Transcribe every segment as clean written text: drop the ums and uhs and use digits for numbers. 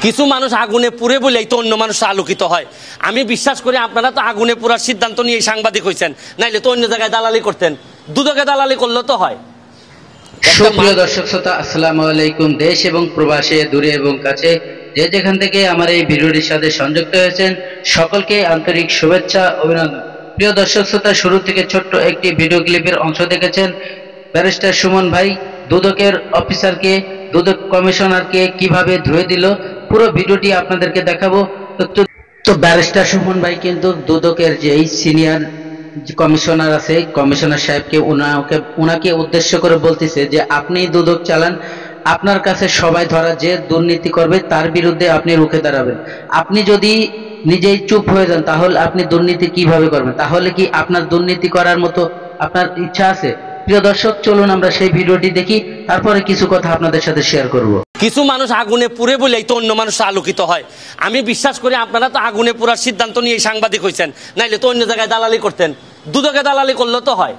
কিছু মানুষ আগুনে পুড়ে বলেই তো অন্য মানুষ আলোকিত হয়। আমি বিশ্বাস করি আপনারা তো আগুনে পুরার সিদ্ধান্ত নিয়ে সাংবাদিক হয়েছেন, নাইলে তো অন্য জায়গায় দালালি করতেন। দুদকে দালালি করলে তো হয়। সুপ্রিয় দর্শক শ্রোতা, আসসালামু আলাইকুম। দেশ এবং প্রবাসে, দূরে এবং কাছে, যে যেখান থেকে আমার এই ভিডিওটির সাথে সংযুক্ত হয়েছেন, সকলকে আন্তরিক শুভেচ্ছা, অভিনন্দন। প্রিয় দর্শক শ্রোতা, শুরু থেকে ছোট্ট একটি ভিডিও ক্লিপের অংশ দেখেছেন। ব্যারিস্টার সুমন ভাই দুদকের অফিসারকে, দুদক কমিশনারকে কিভাবে ধুয়ে দিল, পুরো ভিডিওটি আপনাদেরকে দেখাবো। তো ব্যারিস্টার সুমন ভাই কিন্তু দুদকের যে এই সিনিয়র কমিশনার আছে, কমিশনার সাহেবকে ওনাকে উদ্দেশ্য করে বলতেছে যে আপনি দুদক চালান, আপনার কাছে সবাই ধরা যে দুর্নীতি করবে তার বিরুদ্ধে আপনি রুখে দাঁড়াবেন। আপনি যদি নিজেই চুপ হয়ে যান তাহলে আপনি দুর্নীতি কিভাবে করবেন? তাহলে কি আপনার দুর্নীতি করার মতো আপনার ইচ্ছা আছে? প্রিয় দর্শক, চলুন আমরা সেই ভিডিওটি দেখি, তারপরে কিছু কথা আপনাদের সাথে শেয়ার করব। কিছু মানুষ আগুনে পুড়ে বলেই তো অন্য মানুষ আলোকিত হয়। আমি বিশ্বাস করি আপনারা তো আগুনে পুরার সিদ্ধান্ত নিয়ে সাংবাদিক হয়েছেন, নাইলে তো অন্য জায়গায় দালালি করতেন। দুদকে দালালি করলে তো হয়।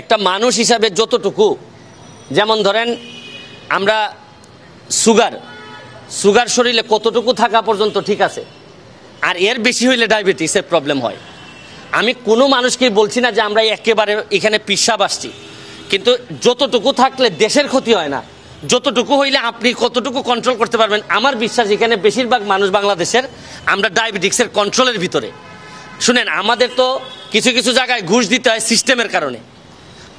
একটা মানুষ হিসাবে যতটুকু, যেমন ধরেন আমরা সুগার শরীরে কতটুকু থাকা পর্যন্ত ঠিক আছে, আর এর বেশি হইলে ডায়াবেটিসের প্রবলেম হয়। আমি কোনো মানুষকেই বলছি না যে আমরা একেবারে এখানে পিসাব আসছি, কিন্তু যতটুকু থাকলে দেশের ক্ষতি হয় না, যতটুকু হইলে আপনি কতটুকু কন্ট্রোল করতে পারবেন। আমার বিশ্বাস এখানে বেশিরভাগ মানুষ বাংলাদেশের আমরা ডায়াবেটিক্সের কন্ট্রোলের ভিতরে। শুনেন, আমাদের তো কিছু কিছু জায়গায় ঘুষ দিতে হয় সিস্টেমের কারণে।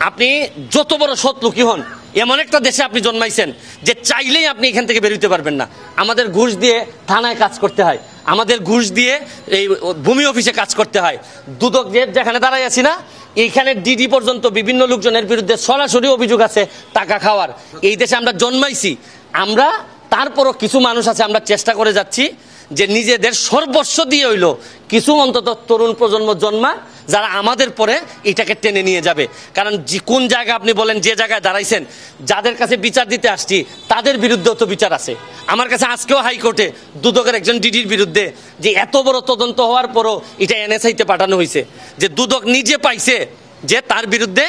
আপনি যত বড় সৎ লোকই হন, এমন একটা দেশে আপনি জন্মাইছেন যে চাইলেই আপনি এখান থেকে বেরোতে পারবেন না। আমাদের ঘুষ দিয়ে থানায় কাজ করতে হয়, আমাদের ঘুষ দিয়ে এই ভূমি অফিসে কাজ করতে হয়। দুদক যেখানে দাঁড়াই আছি না, এইখানে ডিডি পর্যন্ত বিভিন্ন লোকজনের বিরুদ্ধে সরাসরি অভিযোগ আছে টাকা খাওয়ার। এই দেশে আমরা জন্মাইছি, আমরা তারপরও কিছু মানুষ আছে আমরা চেষ্টা করে যাচ্ছি যে নিজেদের সর্বস্ব দিয়ে হইল কিছু অন্তত তরুণ প্রজন্ম জন্মা যারা আমাদের পরে এটাকে টেনে নিয়ে যাবে। কারণ কোন জায়গা আপনি বলেন, যে জায়গায় দাঁড়াইছেন, যাদের কাছে বিচার দিতে আসছি তাদের বিরুদ্ধেও তো বিচার আছে। আমার কাছে আজকেও হাইকোর্টে দুদকের একজন ডিডির বিরুদ্ধে যে এত বড় তদন্ত হওয়ার পরও এটা এনএসআইতে পাঠানো হয়েছে, যে দুদক নিজে পাইছে যে তার বিরুদ্ধে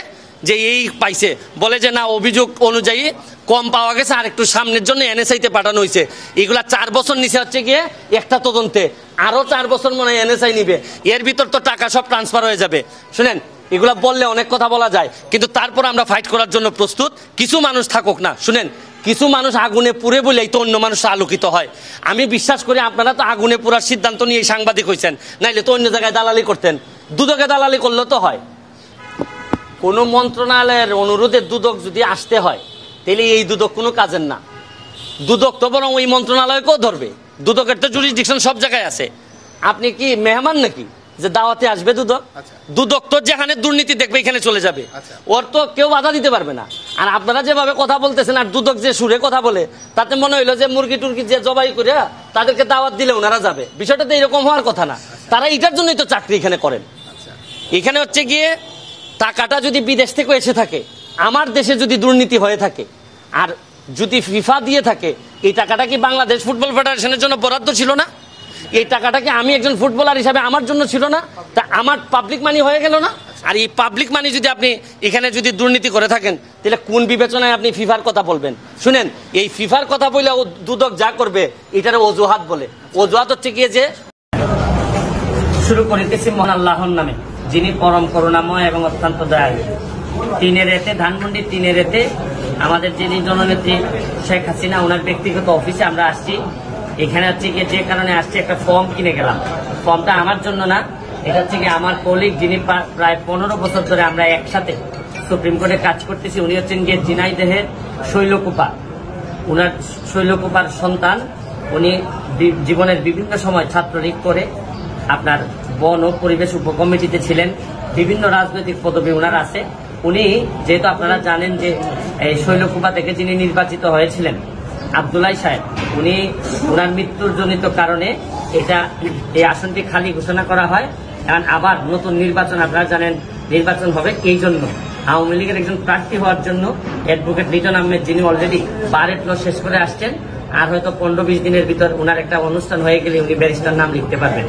যে এই পাইছে, বলে যে না অভিযোগ অনুযায়ী কম পাওয়া গেছে, আর একটু সামনের জন্য এনএসআইতে পাঠানো হয়েছে। এগুলা 4 বছর নিচে হচ্ছে গিয়ে একটা তদন্তে, আরো 4 বছর মনে হয় এনএসআই নিবে। এর ভিতর তো টাকা সব ট্রান্সফার হয়ে যাবে। শুনেন, এগুলা বললে অনেক কথা বলা যায়, কিন্তু তারপর আমরা ফাইট করার জন্য প্রস্তুত। কিছু মানুষ থাকুক না, শুনেন, কিছু মানুষ আগুনে পুড়ে বলেই তো অন্য মানুষ আলোকিত হয়। আমি বিশ্বাস করি আপনারা তো আগুনে পুরার সিদ্ধান্ত নিয়ে সাংবাদিক হয়েছেন, নাইলে তো অন্য জায়গায় দালালি করতেন। দুদকে দালালি করলে তো হয়। কোনো মন্ত্রণালয়ের অনুরোধে দুদক যদি আসতে হয়, তাহলে এই দুদক কোনো কাজের না। দুদক তো বরং ওই মন্ত্রণালয়কেও ধরবে। দুদকের তো জুরিসডিকশন সব জায়গায় আছে। আপনি কি মেহমান নাকি যে দাওয়াতে আসবে দুদক? দুদক তো যেখানে দুর্নীতি দেখবে এখানে চলে যাবে, ওর তো কেউ বাধা দিতে পারবে না। আর আপনারা যেভাবে কথা বলতেছেন, আর দুদক যে সুরে কথা বলে, তাতে মনে হইলো যে মুরগি টুরগি যে জবাই করে তাদেরকে দাওয়াত দিলে ওনারা যাবে। বিষয়টা তো এরকম হওয়ার কথা না। তারা এটার জন্যই তো চাকরি এখানে করেন। এখানে হচ্ছে গিয়ে টাকাটা যদি বিদেশ থেকে এসে থাকে, আমার দেশে যদি দুর্নীতি হয়ে থাকে, আর যদি ফিফা দিয়ে থাকে, এই টাকাটা কি বাংলাদেশ ফুটবল ফেডারেশনের জন্য বরাদ্দ ছিল না? এই টাকাটা কি আমি একজন ফুটবলার হিসাবে আমার জন্য ছিল না? তা আমার পাবলিক মানি হয়ে গেল না? আর এই পাবলিক মানি যদি আপনি এখানে যদি দুর্নীতি করে থাকেন, তাহলে কোন বিবেচনায় আপনি ফিফার কথা বলবেন? শুনেন, এই ফিফার কথা বলে ও দুদক যা করবে এটার অজুহাত বলে। অজুহাত হচ্ছে গিয়ে যে শুরু করিতেছি মহান আল্লাহর নামে, যিনি পরম করুণাময় এবং অত্যন্ত দয়ালু। ধানমন্ডি 3 আমাদের যিনি জননেত্রী শেখ হাসিনা, ওনার ব্যক্তিগত অফিসে আমরা আসছি। এখানে হচ্ছে গিয়ে যে কারণে আসছি, একটা ফর্ম কিনে গেলাম। ফর্মটা আমার জন্য না, এটা হচ্ছে গিয়ে আমার কলিগ, যিনি প্রায় 15 বছর ধরে আমরা একসাথে সুপ্রিম কোর্টে কাজ করতেছি। উনি হচ্ছেন গিয়ে ঝিনাইদহের শৈলকুপা, উনার শৈলকুপার সন্তান। উনি জীবনের বিভিন্ন সময় ছাত্রলীগ করে আপনার বন ও পরিবেশ উপকমিটিতে ছিলেন, বিভিন্ন রাজনৈতিক পদবি ওনার আছে। উনি যেহেতু আপনারা জানেন যে এই শৈলকুপা থেকে যিনি নির্বাচিত হয়েছিলেন আব্দুল্লাহ সাহেব, উনি ওনার মৃত্যুর জনিত কারণে এই আসনটি খালি ঘোষণা করা হয়। এখন আবার নতুন নির্বাচন, আপনারা জানেন নির্বাচন হবে। এই জন্য আওয়ামী লীগের একজন প্রার্থী হওয়ার জন্য অ্যাডভোকেট লিটন আহমেদ, যিনি অলরেডি বারেট ল শেষ করে আসছেন, আর হয়তো 15-20 দিনের ভিতর ওনার একটা অনুষ্ঠান হয়ে গেলে উনি ব্যারিস্টার নাম লিখতে পারবেন।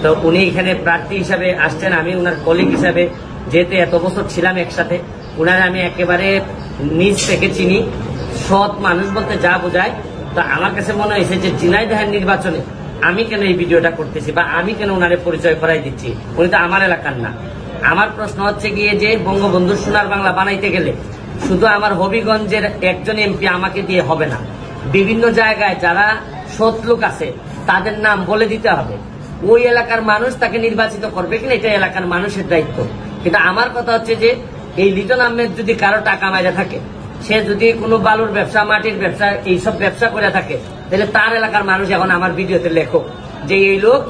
তো উনি এখানে প্রার্থী হিসাবে আসছেন। আমি ওনার কলিগ হিসাবে, যেহেতু এত বছর ছিলাম একসাথে, ওনারা আমি একেবারে নিজ থেকে চিনি। সৎ মানুষ বলতে যা বোঝায়, তো আমার কাছে মনে হয়েছে যে ঝিনাইদহের নির্বাচনে আমি কেন এই ভিডিওটা করতেছি বা আমি কেন ওনারে পরিচয় করাই দিচ্ছি, উনি তো আমার এলাকার না। আমার প্রশ্ন হচ্ছে গিয়ে যে বঙ্গবন্ধুর সোনার বাংলা বানাইতে গেলে শুধু আমার হবিগঞ্জের একজন এমপি আমাকে দিয়ে হবে না, বিভিন্ন জায়গায় যারা সৎ লোক আছে তাদের নাম বলে দিতে হবে। ওই এলাকার মানুষ তাকে নির্বাচিত করবে কিনা এটা এলাকার মানুষের দায়িত্ব। কিন্তু আমার কথা হচ্ছে যে এই লিটন আহমেদ যদি কারো টাকা মাইরা থাকে, সে যদি কোনো বালুর ব্যবসা, মাটির ব্যবসা, এইসব ব্যবসা করে থাকে, তাহলে তার এলাকার মানুষ এখন আমার ভিডিওতে লেখো যে এই লোক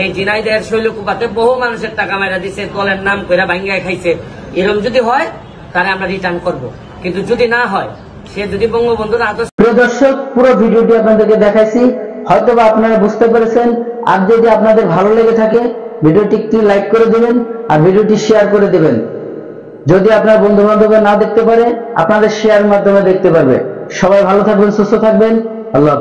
এই ঝিনাইদহের শৈলকুপাতে বহু মানুষের টাকা মাইরা দিছে, দলের নাম কইরা ভাঙ্গায় খাইছে। এরকম যদি হয় তাহলে আমরা রিটার্ন করব। কিন্তু যদি না হয়, সে যদি বঙ্গবন্ধুর আদর্শ। প্রিয় দর্শক, পুরো ভিডিওটি আপনাদেরকে দেখাইছি, হয়তোবা আপনারা বুঝতে পেরেছেন। আর যদি আপনাদের ভালো লেগে থাকে ভিডিওটি একটু লাইক করে দিবেন আর ভিডিওটি শেয়ার করে দিবেন। যদি আপনার বন্ধু বান্ধব না দেখতে পারে, আপনাদের শেয়ার মাধ্যমে দেখতে পারবে। সবাই ভালো থাকবেন, সুস্থ থাকবেন। আল্লাহ হাফেজ।